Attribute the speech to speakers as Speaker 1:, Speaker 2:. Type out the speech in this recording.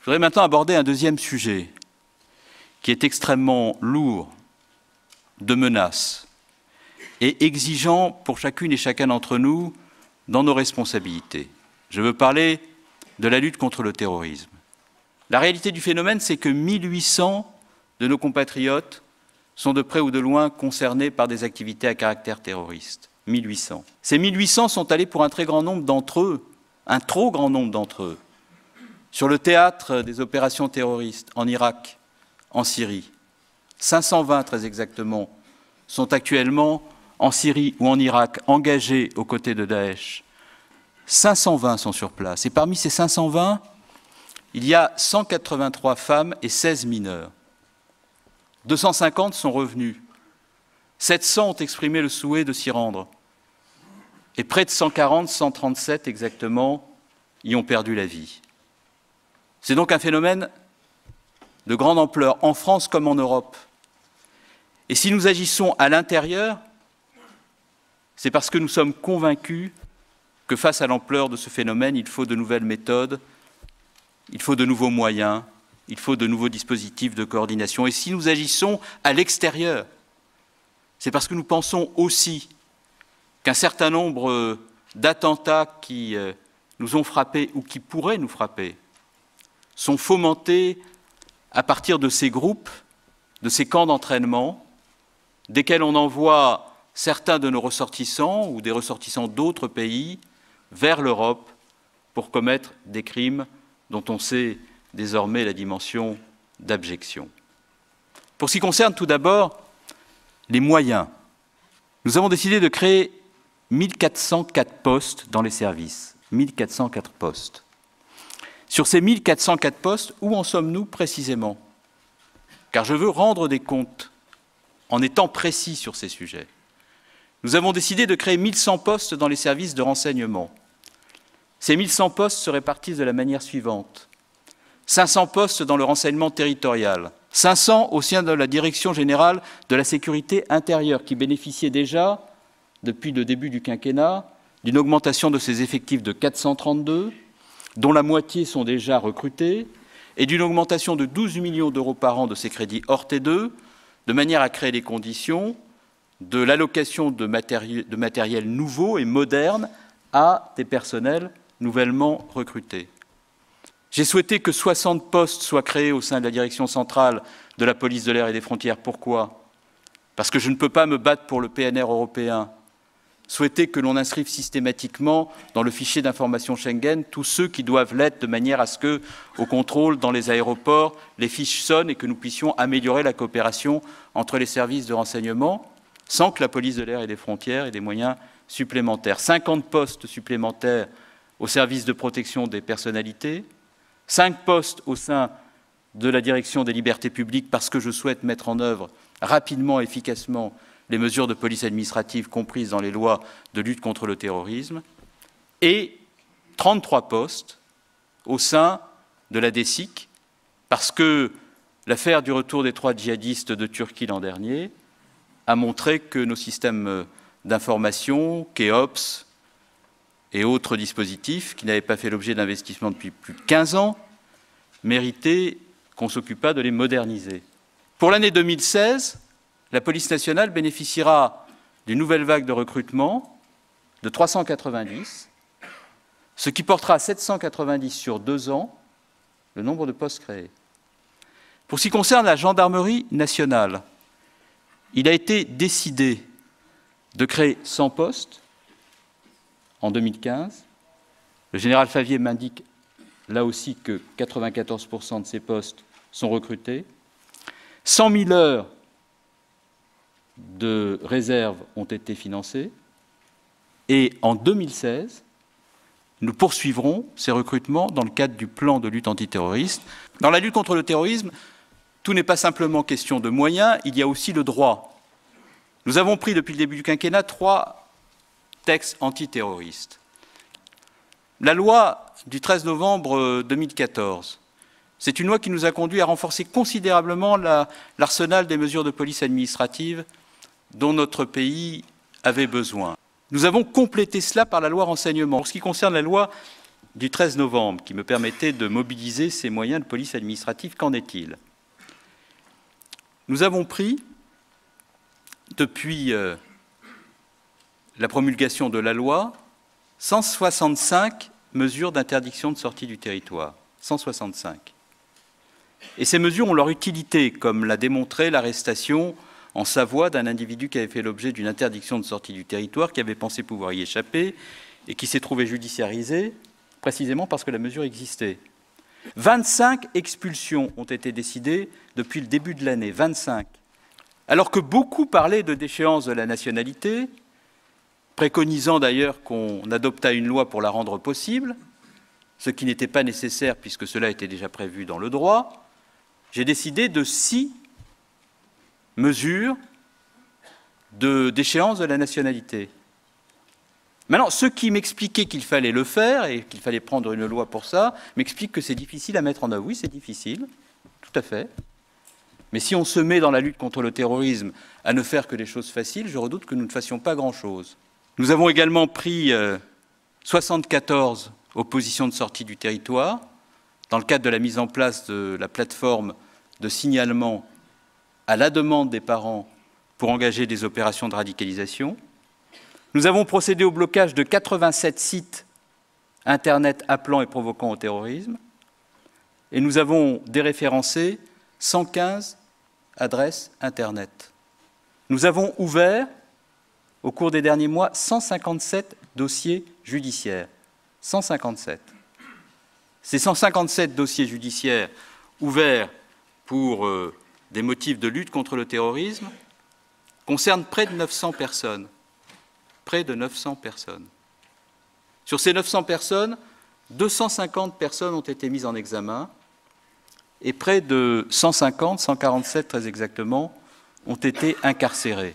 Speaker 1: Je voudrais maintenant aborder un deuxième sujet qui est extrêmement lourd de menaces et exigeant pour chacune et chacun d'entre nous dans nos responsabilités. Je veux parler de la lutte contre le terrorisme. La réalité du phénomène, c'est que 1800 de nos compatriotes sont de près ou de loin concernés par des activités à caractère terroriste. 1800. Ces 1800 sont allés pour un très grand nombre d'entre eux, un trop grand nombre d'entre eux, sur le théâtre des opérations terroristes en Irak, en Syrie. 520 très exactement sont actuellement en Syrie ou en Irak, engagés aux côtés de Daesh. 520 sont sur place. Et parmi ces 520, il y a 183 femmes et 16 mineurs. 250 sont revenus. 700 ont exprimé le souhait de s'y rendre. Et près de 140, 137 exactement, y ont perdu la vie. C'est donc un phénomène de grande ampleur, en France comme en Europe. Et si nous agissons à l'intérieur, c'est parce que nous sommes convaincus que face à l'ampleur de ce phénomène, il faut de nouvelles méthodes, il faut de nouveaux moyens, il faut de nouveaux dispositifs de coordination. Et si nous agissons à l'extérieur, c'est parce que nous pensons aussi qu'un certain nombre d'attentats qui nous ont frappés ou qui pourraient nous frapper sont fomentés à partir de ces groupes, de ces camps d'entraînement, desquels on envoie certains de nos ressortissants ou des ressortissants d'autres pays vers l'Europe pour commettre des crimes dont on sait désormais la dimension d'abjection. Pour ce qui concerne tout d'abord les moyens, nous avons décidé de créer 1404 postes dans les services. 1404 postes. Sur ces 1404 postes, où en sommes-nous précisément? Car je veux rendre des comptes en étant précis sur ces sujets. Nous avons décidé de créer 1100 postes dans les services de renseignement. Ces 1100 postes se répartissent de la manière suivante. 500 postes dans le renseignement territorial, 500 au sein de la Direction générale de la sécurité intérieure, qui bénéficiait déjà, depuis le début du quinquennat, d'une augmentation de ses effectifs de 432, dont la moitié sont déjà recrutés, et d'une augmentation de 12 millions d'euros par an de ses crédits hors T2, de manière à créer les conditions de l'allocation de matériel nouveau et moderne à des personnels nouvellement recrutés. J'ai souhaité que 60 postes soient créés au sein de la direction centrale de la police de l'air et des frontières. Pourquoi? Parce que je ne peux pas me battre pour le PNR européen. Souhaiter que l'on inscrive systématiquement dans le fichier d'information Schengen tous ceux qui doivent l'être, de manière à ce que, au contrôle dans les aéroports, les fiches sonnent et que nous puissions améliorer la coopération entre les services de renseignement, sans que la police de l'air et des frontières ait des moyens supplémentaires. 50 postes supplémentaires au service de protection des personnalités, 5 postes au sein de la direction des libertés publiques, parce que je souhaite mettre en œuvre rapidement et efficacement les mesures de police administrative comprises dans les lois de lutte contre le terrorisme, et 33 postes au sein de la DSIC, parce que l'affaire du retour des 3 djihadistes de Turquie l'an dernier a montré que nos systèmes d'information, KEOPS et autres dispositifs, qui n'avaient pas fait l'objet d'investissements depuis plus de 15 ans, méritaient qu'on s'occupât de les moderniser. Pour l'année 2016, la police nationale bénéficiera d'une nouvelle vague de recrutement de 390, ce qui portera à 790 sur 2 ans le nombre de postes créés. Pour ce qui concerne la gendarmerie nationale, il a été décidé de créer 100 postes en 2015. Le général Favier m'indique là aussi que 94% de ces postes sont recrutés. 100 000 heures de réserve ont été financées. Et en 2016, nous poursuivrons ces recrutements dans le cadre du plan de lutte antiterroriste. Dans la lutte contre le terrorisme, tout n'est pas simplement question de moyens, il y a aussi le droit. Nous avons pris depuis le début du quinquennat 3 textes antiterroristes. La loi du 13 novembre 2014, c'est une loi qui nous a conduit à renforcer considérablement l'arsenal des mesures de police administrative dont notre pays avait besoin. Nous avons complété cela par la loi renseignement. Pour ce qui concerne la loi du 13 novembre qui me permettait de mobiliser ces moyens de police administrative, qu'en est-il? Nous avons pris, depuis la promulgation de la loi, 165 mesures d'interdiction de sortie du territoire. 165. Et ces mesures ont leur utilité, comme l'a démontré l'arrestation en Savoie d'un individu qui avait fait l'objet d'une interdiction de sortie du territoire, qui avait pensé pouvoir y échapper et qui s'est trouvé judiciarisé, précisément parce que la mesure existait. 25 expulsions ont été décidées depuis le début de l'année, 25. Alors que beaucoup parlaient de déchéance de la nationalité, préconisant d'ailleurs qu'on adoptât une loi pour la rendre possible, ce qui n'était pas nécessaire puisque cela était déjà prévu dans le droit, j'ai décidé de 6 mesures de déchéance de la nationalité. Maintenant, ceux qui m'expliquaient qu'il fallait le faire et qu'il fallait prendre une loi pour ça, m'expliquent que c'est difficile à mettre en œuvre. Oui, c'est difficile, tout à fait. Mais si on se met dans la lutte contre le terrorisme à ne faire que des choses faciles, je redoute que nous ne fassions pas grand-chose. Nous avons également pris 74 oppositions de sortie du territoire, dans le cadre de la mise en place de la plateforme de signalement à la demande des parents pour engager des opérations de radicalisation. Nous avons procédé au blocage de 87 sites Internet appelant et provoquant au terrorisme. Et nous avons déréférencé 115 adresses Internet. Nous avons ouvert, au cours des derniers mois, 157 dossiers judiciaires. 157. Ces 157 dossiers judiciaires ouverts pour des motifs de lutte contre le terrorisme concernent près de 900 personnes. Près de 900 personnes. Sur ces 900 personnes, 250 personnes ont été mises en examen et près de 150, 147 très exactement, ont été incarcérées.